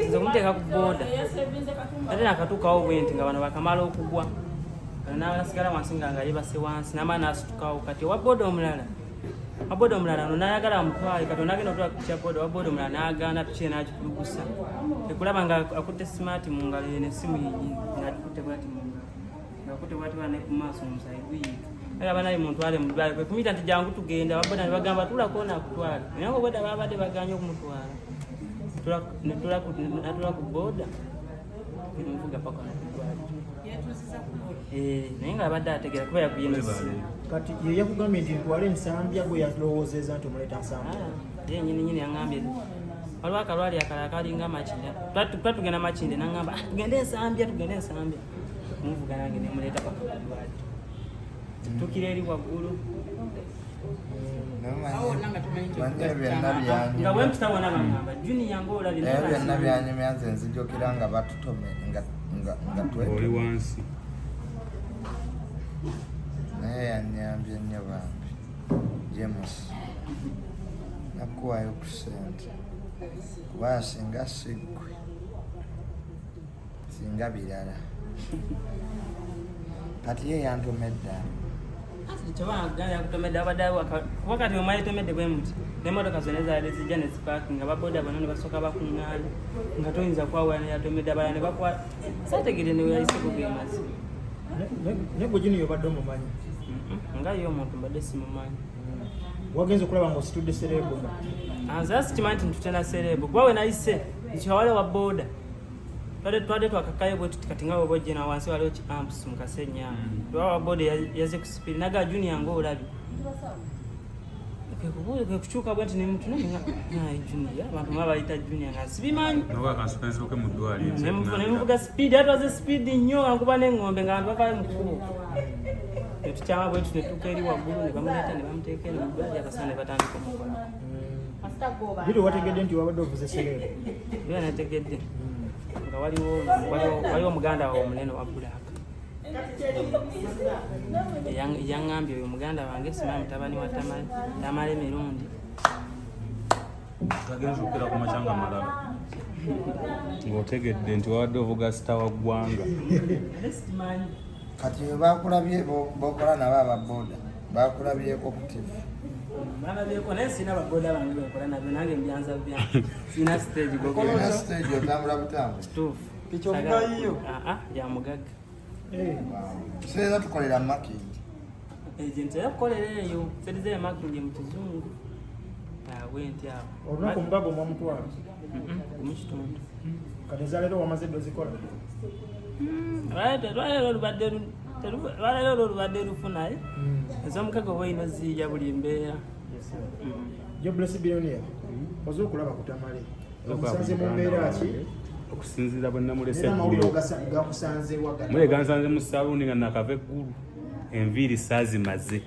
nze kumuteeka ku booda ate nakatuukawo bwenti nga bano bakamala okugwa nasigala wansi nga yebase wansi namala nasitukawo kati owa booda omulala ono nayagala mutwale kati onagenda otwala kukya booda owa booda omulala nagaana tukire nakikulugusa ekulaba nga akutte simaati mu ngalo nesimu ngagikutte bwati mu ngalo ngaakutte bwati bane ku maaso omusayi guyiika agamba naye mutwale mu ddwaliro kwe kumuyita nti jangu tugenda wabooda ne bagamba tulako nakutwala naye booda babadde baganye okumutwala natula ku booda nemuvuga paka nakuddwaliro naye nga abadde ategeera kuba yakuyemesa kati ye yakugambye nti ntwale ensambya gwe yalowoozeeza nti omuleeta nsambya ye nyini yaŋambye waliwo akalwali akalala kalinga makinde tuba tugenda makinde naŋamba tugende ensambya kumuvuga nange nemuleeta paka kuddwaliro tukira eri waggulu nga bwempitawona baŋamba juniya byonna byanyumya nze nzijukira nga batutome nga oli wansi naye yanyambye nnyo bambi James nakuwayo ku sente kuba singa siggwe singa birala kati ye yantomedda kyobayakutomedde abaddewo kuba kati omwali tomedde bwe muti nemotoka zonna zaali zijja ne zipaakinga baboda bano ne basooka bakuŋŋaana nga toyinza kwawula neyatomedde abala ne bakwata saategere neweyayiseko gemazi naye gwe gino yobadde omumanyi nga yo omuntu mbadde simumanyi wagenza okulaba nga ositudde serebu nze sikimanyi nti ntutena serebu kuba we nayise nkiwale wa boda twadde twakakayo bwe tuti kati nga bwe bojjena wansi waliwo amps mu kasenya lwa wa boda yaze ku sipiri naga junior ngaolabye kwekukyuka bwe nti nemutu naye junior abantu nga bayita junior nga sibimanyi nemuvuga sipiidi atwaze sipiidi nnyo ankuba n'eŋŋombe nga bantu bavayo mukubo netukyama bwe tuti netuuka eri waggulu ne bamuleeta ne bamuteeka eri mu ddwaliro abasana ne batandika omukola biri wategedde nti wabadde ovuze serebu era nategedde nga waliwo muganda wawe omunene wa bulaka yaŋŋambye oyo muganda wange simanyi mutabani wa tamale mirundi agenza okukera ku makyanga malala ng'otegedde nti wabadde ovuga sita wa ggwanga kati bakulabye bokola nabo ababoda bakulabyeko kutivu balabyeko naye sina baboda bange bekola nabyo nange mbyanza sina stage stage otambula butambula kituufu ekyovugayiyo ya mugaga tuseera tukolera makingi egenti yakukolera eyo serize ya makingi mu kizungu bwenti awo olunaku mugaga omwamutwala mukitundu kati ezaleero wamaze ddo zikola lwaleero olubadde lufunaye ez'omukago bweyino zijja buli mbeera jobless billionaire oze okulaba kutamale okusanze mu mbeera ki okusinziira bwe namulese amawulire gakusanze wagala mulega nsanze mu saluuni nga nakava eggulu enviiri saazimaze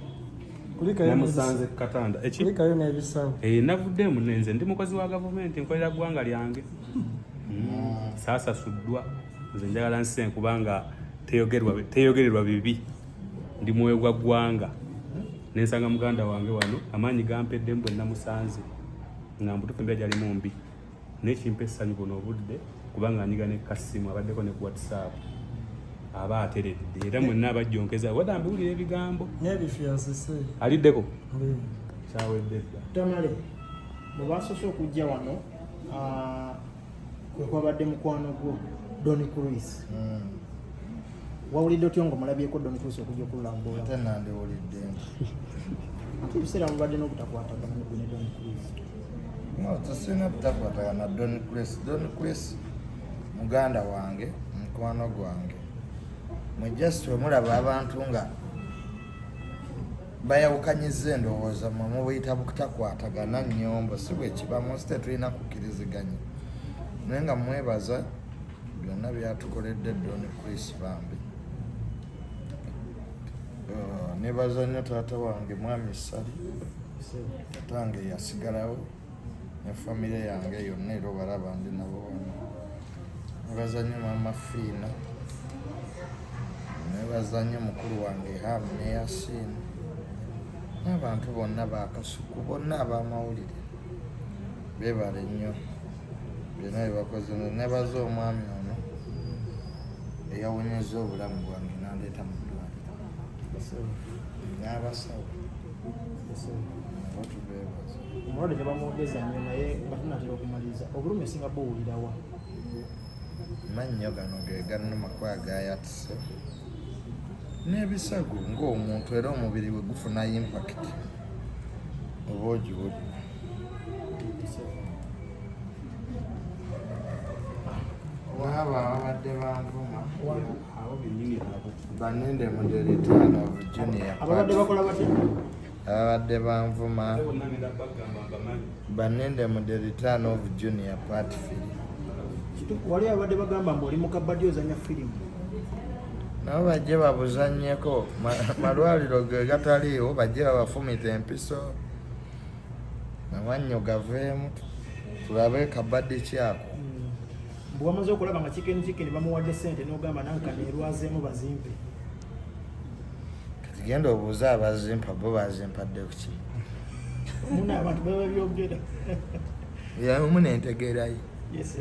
namusanze ku katanda kulikayo n'ebisawo navuddemu nenze ndi mukozi wa gavumenti nkolera ggwanga lyange saasasuddwa nze njagala nsen kubanga teyogererwa bibi ndi mwoyo gwa ggwanga nensanga muganda wange wano amaanyi gampeddemu bwe namusanze nga mbutufu embeera gyalimu mbi naye kimpa essanyu buno obudde kubanga anyiga ne kasimu abaddeko ne ku whatsapp aba ateredde era mwenna abajjonkeza wada mbiwulira ebigambo aliddeko kyawedde dda tamale bwe basoose okujja wano kwe kwabadde mukwano gwo Don Cruz wawulidde otyo nga omulabyeko Don Cruz okujja okulambula ate nandiwulidde ate ebiseera mubadde n'obutakwatagana ne Don Cruz tosirina butakwatagana na Don Cruz muganda wange mukwano gwange mwejjasi wemulaba abantu nga bayawukanyiza endowooza mwe buyita bukutakwatagana nnyombo si bwe kibamu si tetulina kukkiriziganya naye nga mwebaza byonna byatukoledde Don Cruz bambi nebaza nnyo taata wange mwami Sali tatange yasigalawo ne famire yange yonna era obalaba ndi nabo wano nebaza nnyo mama Fiina nebaza nnyo mukulu wange Ham ne Yasiini n'abantu bonna bakasuku bonna abamawulire beebale nnyo byonna byebakoze. Nebaza omwami ono eyawonyeza obulamu bwange nandeeta mu ddwaliro n'abasawo nabo tubeebaza. omulwadde tebamwogeza nnyo naye nga tunatera okumaliriza obulumi esinga buwulirawa? Mannyo gano ge gannuma kuba gayatise n'ebisago ng'omuntu era omubiri we gufuna impact oba ogiwulira. Waaba ababadde banvuma Baninde mu the return of junior ababadde bakola batya? ababadde banvuma Baninde mu the return of junior part 3. Wali abadde bagamba mbu oli mu kabaddi ozanya firimu. Nabo bajje babuzannyeko malwaliro ge gataliiwo, bajje babafumita empiso amannyo gaveemu tulabe kabadde kyako. Bwe wamaze okulaba nga kikeni bamuwadde ssente n'ogamba nankana erwazeemu bazimpe. Kati genda obuuza abazimpa bo bazimpadde ku ki? Muna abantu baba byogera. Yamu nentegeerayo. Yes.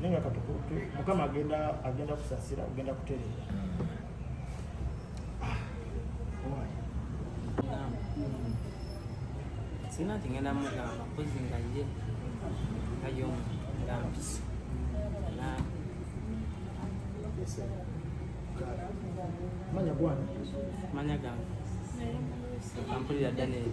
Nenga katukutu mukama agenda kusasira agenda kuterera. Sina tingenda mugamba mpozi nga ye kayo ngambisi na Manya bwana. manya gamba kampuni ya Daniel.